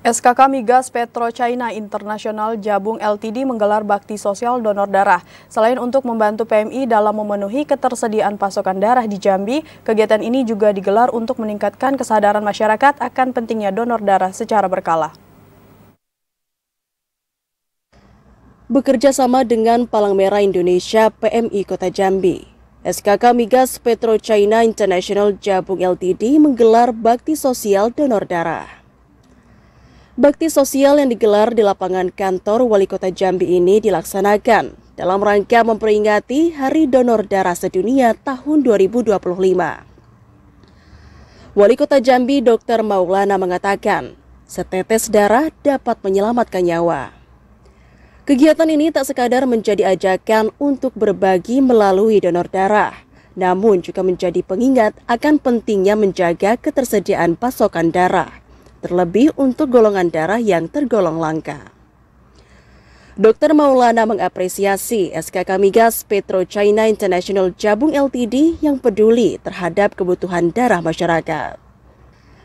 SKK Migas PetroChina International Jabung Ltd menggelar bakti sosial donor darah. Selain untuk membantu PMI dalam memenuhi ketersediaan pasokan darah di Jambi, kegiatan ini juga digelar untuk meningkatkan kesadaran masyarakat akan pentingnya donor darah secara berkala. Bekerja sama dengan Palang Merah Indonesia PMI Kota Jambi, SKK Migas PetroChina International Jabung Ltd menggelar bakti sosial donor darah. Bakti sosial yang digelar di lapangan kantor Wali Kota Jambi ini dilaksanakan dalam rangka memperingati Hari Donor Darah Sedunia tahun 2025. Wali Kota Jambi Dr. Maulana mengatakan, setetes darah dapat menyelamatkan nyawa. Kegiatan ini tak sekadar menjadi ajakan untuk berbagi melalui donor darah, namun juga menjadi pengingat akan pentingnya menjaga ketersediaan pasokan darah, terlebih untuk golongan darah yang tergolong langka. Dr. Maulana mengapresiasi SKK Migas PetroChina International Jabung Ltd yang peduli terhadap kebutuhan darah masyarakat.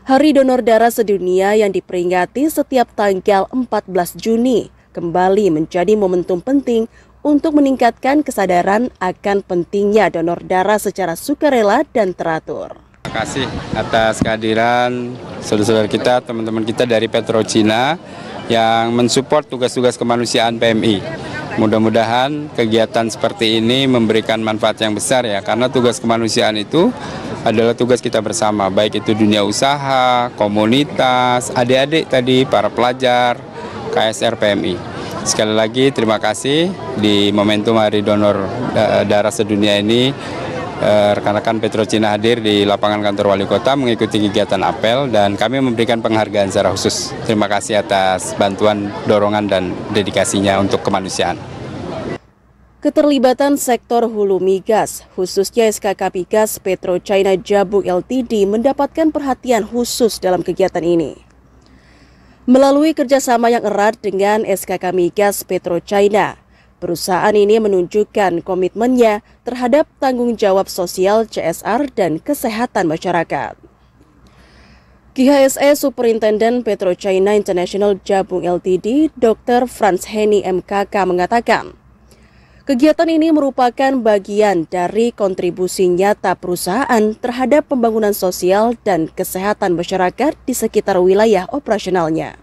Hari Donor Darah Sedunia yang diperingati setiap tanggal 14 Juni kembali menjadi momentum penting untuk meningkatkan kesadaran akan pentingnya donor darah secara sukarela dan teratur. Terima kasih atas kehadiran saudara-saudara kita, teman-teman kita dari PetroChina yang mensupport tugas-tugas kemanusiaan PMI. Mudah-mudahan kegiatan seperti ini memberikan manfaat yang besar ya, karena tugas kemanusiaan itu adalah tugas kita bersama, baik itu dunia usaha, komunitas, adik-adik tadi, para pelajar, KSR PMI. Sekali lagi terima kasih di momentum Hari Donor Darah Sedunia ini. Rekan-rekan PetroChina hadir di lapangan kantor Wali Kota mengikuti kegiatan apel dan kami memberikan penghargaan secara khusus. Terima kasih atas bantuan, dorongan, dan dedikasinya untuk kemanusiaan. Keterlibatan sektor hulu migas, khususnya SKK Migas PetroChina Jabung Ltd mendapatkan perhatian khusus dalam kegiatan ini. Melalui kerjasama yang erat dengan SKK Migas PetroChina, perusahaan ini menunjukkan komitmennya terhadap tanggung jawab sosial CSR dan kesehatan masyarakat. KHSE Superintenden PetroChina International Jabung Ltd, Dr. Franz Henny MKK mengatakan, kegiatan ini merupakan bagian dari kontribusi nyata perusahaan terhadap pembangunan sosial dan kesehatan masyarakat di sekitar wilayah operasionalnya.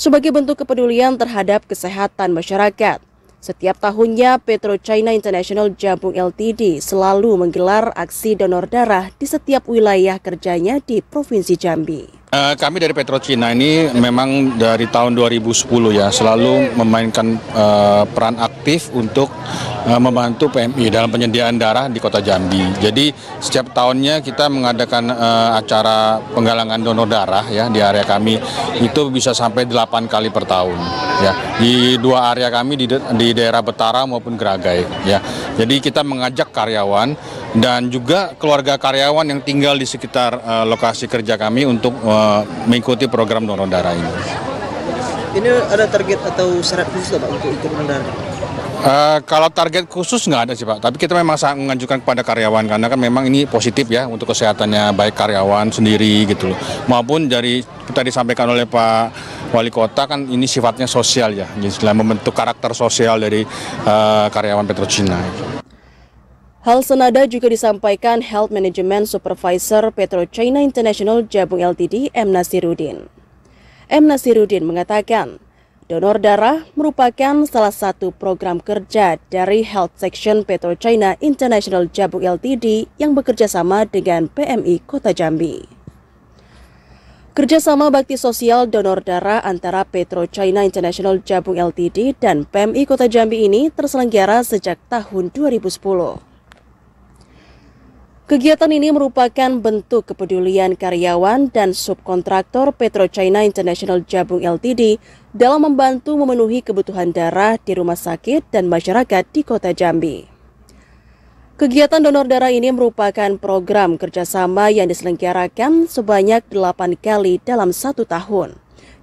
Sebagai bentuk kepedulian terhadap kesehatan masyarakat, setiap tahunnya PetroChina International Jabung Ltd selalu menggelar aksi donor darah di setiap wilayah kerjanya di Provinsi Jambi. Kami dari PetroChina ini memang dari tahun 2010 ya selalu memainkan peran aktif untuk membantu PMI dalam penyediaan darah di Kota Jambi. Jadi setiap tahunnya kita mengadakan acara penggalangan donor darah ya di area kami itu bisa sampai 8 kali per tahun ya di dua area kami di daerah Betara maupun Geragai ya. Jadi kita mengajak karyawan dan juga keluarga karyawan yang tinggal di sekitar lokasi kerja kami untuk mengikuti program donor darah ini. Ini ada target atau syarat khusus Pak untuk ikut donor darah? Kalau target khusus nggak ada sih Pak, tapi kita memang sangat mengajukan kepada karyawan karena kan memang ini positif ya untuk kesehatannya baik karyawan sendiri gitu loh, maupun dari kita disampaikan oleh Pak Wali Kota kan ini sifatnya sosial ya, jadi membentuk karakter sosial dari karyawan PetroChina. Hal senada juga disampaikan Health Management Supervisor PetroChina International Jabung Ltd, M. Nasiruddin. M. Nasiruddin mengatakan, donor darah merupakan salah satu program kerja dari Health Section PetroChina International Jabung Ltd yang bekerja sama dengan PMI Kota Jambi. Kerjasama bakti sosial donor darah antara PetroChina International Jabung Ltd dan PMI Kota Jambi ini terselenggara sejak tahun 2010. Kegiatan ini merupakan bentuk kepedulian karyawan dan subkontraktor PetroChina International Jabung Ltd dalam membantu memenuhi kebutuhan darah di rumah sakit dan masyarakat di Kota Jambi. Kegiatan donor darah ini merupakan program kerjasama yang diselenggarakan sebanyak 8 kali dalam 1 tahun,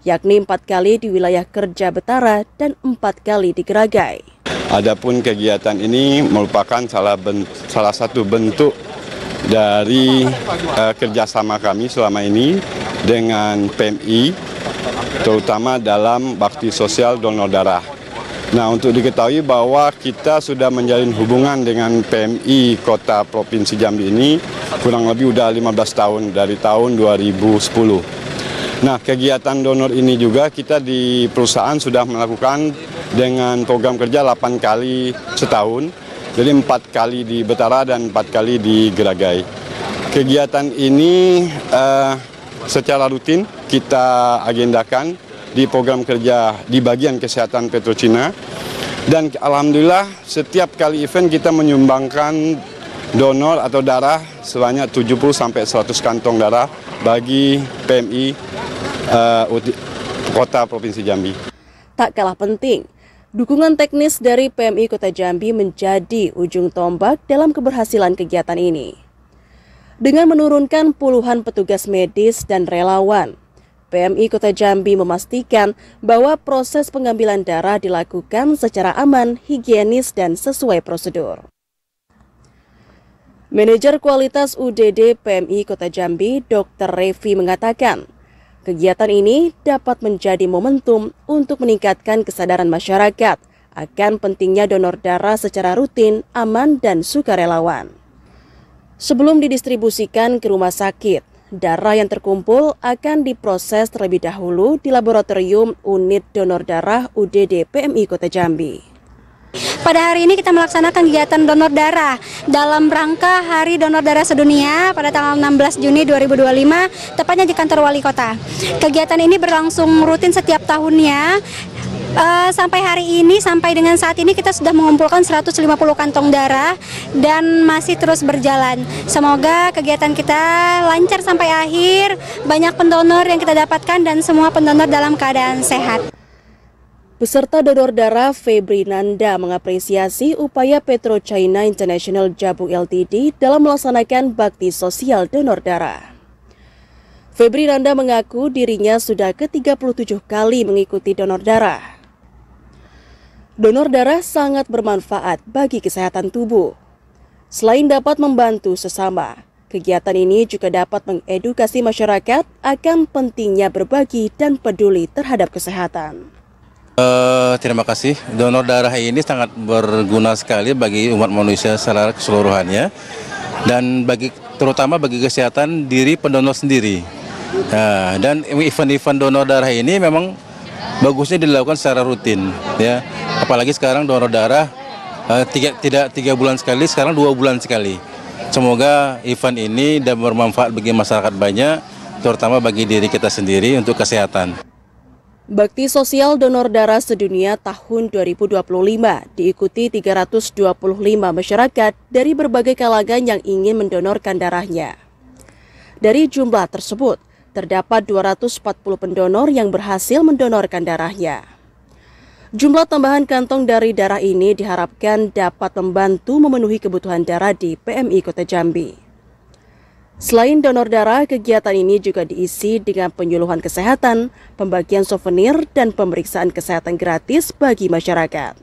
yakni 4 kali di wilayah kerja Betara dan 4 kali di Geragai. Adapun kegiatan ini merupakan salah satu bentuk dari kerjasama kami selama ini dengan PMI terutama dalam bakti sosial donor darah. Nah, untuk diketahui bahwa kita sudah menjalin hubungan dengan PMI Kota Provinsi Jambi ini kurang lebih udah 15 tahun, dari tahun 2010. Nah, kegiatan donor ini juga kita di perusahaan sudah melakukan dengan program kerja 8 kali setahun, jadi 4 kali di Betara dan 4 kali di Geragai. Kegiatan ini secara rutin kita agendakan di program kerja di bagian kesehatan Petrocina, dan alhamdulillah setiap kali event kita menyumbangkan donor atau darah sebanyak 70-100 kantong darah bagi PMI Kota Provinsi Jambi. Tak kalah penting, dukungan teknis dari PMI Kota Jambi menjadi ujung tombak dalam keberhasilan kegiatan ini. Dengan menurunkan puluhan petugas medis dan relawan, PMI Kota Jambi memastikan bahwa proses pengambilan darah dilakukan secara aman, higienis, dan sesuai prosedur. Manajer Kualitas UDD PMI Kota Jambi, Dr. Revi mengatakan, kegiatan ini dapat menjadi momentum untuk meningkatkan kesadaran masyarakat akan pentingnya donor darah secara rutin, aman, dan sukarelawan. Sebelum didistribusikan ke rumah sakit, darah yang terkumpul akan diproses terlebih dahulu di Laboratorium Unit Donor Darah UDD PMI Kota Jambi. Pada hari ini kita melaksanakan kegiatan donor darah dalam rangka Hari Donor Darah Sedunia pada tanggal 16 Juni 2025, tepatnya di kantor Wali Kota. Kegiatan ini berlangsung rutin setiap tahunnya. Sampai hari ini, sampai dengan saat ini kita sudah mengumpulkan 150 kantong darah dan masih terus berjalan. Semoga kegiatan kita lancar sampai akhir, banyak pendonor yang kita dapatkan dan semua pendonor dalam keadaan sehat. Peserta donor darah Febri Nanda mengapresiasi upaya PetroChina International Jabu Ltd dalam melaksanakan bakti sosial donor darah. Febri Nanda mengaku dirinya sudah ke-37 kali mengikuti donor darah. Donor darah sangat bermanfaat bagi kesehatan tubuh. Selain dapat membantu sesama, kegiatan ini juga dapat mengedukasi masyarakat akan pentingnya berbagi dan peduli terhadap kesehatan. Terima kasih. Donor darah ini sangat berguna sekali bagi umat manusia secara keseluruhannya dan terutama bagi kesehatan diri pendonor sendiri. Nah, dan event-event donor darah ini memang bagusnya dilakukan secara rutin, ya. Apalagi sekarang donor darah tidak 3 bulan sekali, sekarang 2 bulan sekali. Semoga event ini dan bermanfaat bagi masyarakat banyak, terutama bagi diri kita sendiri untuk kesehatan. Bakti sosial donor darah sedunia tahun 2025 diikuti 325 masyarakat dari berbagai kalangan yang ingin mendonorkan darahnya. Dari jumlah tersebut, terdapat 240 pendonor yang berhasil mendonorkan darahnya. Jumlah tambahan kantong dari darah ini diharapkan dapat membantu memenuhi kebutuhan darah di PMI Kota Jambi. Selain donor darah, kegiatan ini juga diisi dengan penyuluhan kesehatan, pembagian souvenir, dan pemeriksaan kesehatan gratis bagi masyarakat.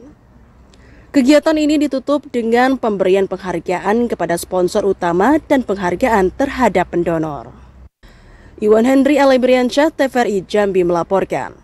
Kegiatan ini ditutup dengan pemberian penghargaan kepada sponsor utama dan penghargaan terhadap pendonor. Iwan Henry Alebriansyah, TVRI Jambi melaporkan.